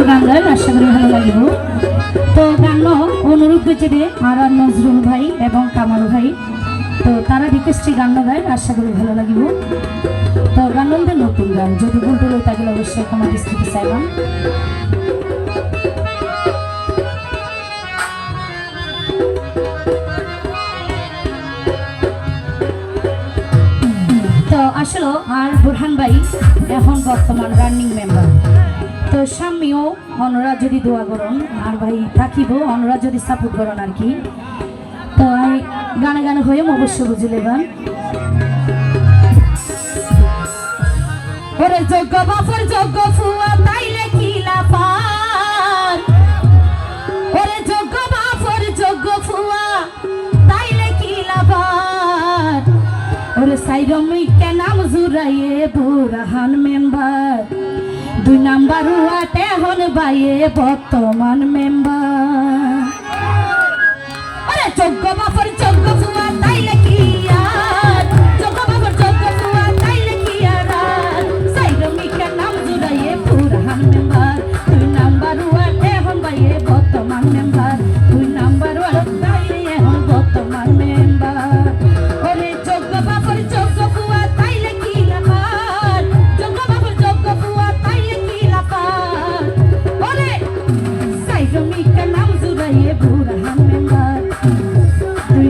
গান গান আশা করি ভালো লাগিব। তো গান অনুরোধ করছে আর নজরুল ভাই এবং কামাল ভাই, তো তারা রিকোয়েস্টে গান গায় আশা করি ভালো লাগিব। তো গান নতুন গান যদি ভুল টুল হয়ে থাকলে অবশ্যই ক্ষমা দৃষ্টিতে চাইলাম। তো আসলে আর বুরহান ভাই এখন বর্তমান রানিং মেম্বার, তো সামনেও অনরা যদি দোয়া করুন আর ভাই থাকিব অনরা যদি সাপোর্ট করুন আর কি। তো আমি গানে গানে হয়ে অবশ্য বুঝলে গান ওরে যোগ্য বাফর যোগ্য ফুয়া তাইলে কি লাফার, ওরে যোগ্য বাফর যোগ্য ফুয়া তাইলে কি লাফার, ওরে সাইরমি কে নাম জুরাইয়ে বুরহান মেম্বার, 2 নাম্বার ওয়াটে হন বাইয়ে বর্তমান মেম্বার। ওরে যোগ্য বাফর যোগ্য ফুয়া তাইলে কি আর, যোগ্য বাফর যোগ্য ফুয়া তাইলে কি আর, সাইরমি কে নাম জুরাইয়ে বুরহান মেম্বার, 2 নাম্বার ওয়াটে হন বাইয়ে বর্তমান মেম্বার, 2 নাম্বার ওয়াটে বাইয়ে হন বর্তমান মেম্বার। ওরে যোগ্য বাফর যোগ্য ফুয়া তাইলে কি লাফার, যোগ্য বাফর যোগ্য ফুয়া তাইলে কি লাফার, ওরে সাইরমি কে নাম জুরাইয়ে বুরহান মেম্বার, 2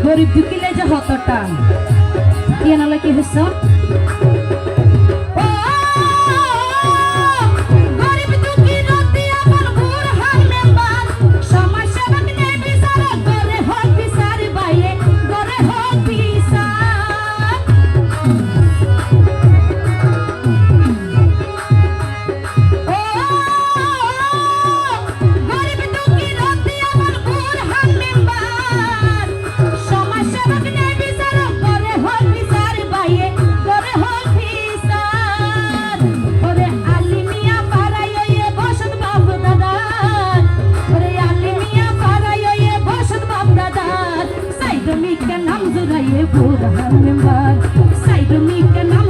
গরিব দুঃখিলে যে হতটা কি নালে কি হইছ Burhan member, side me can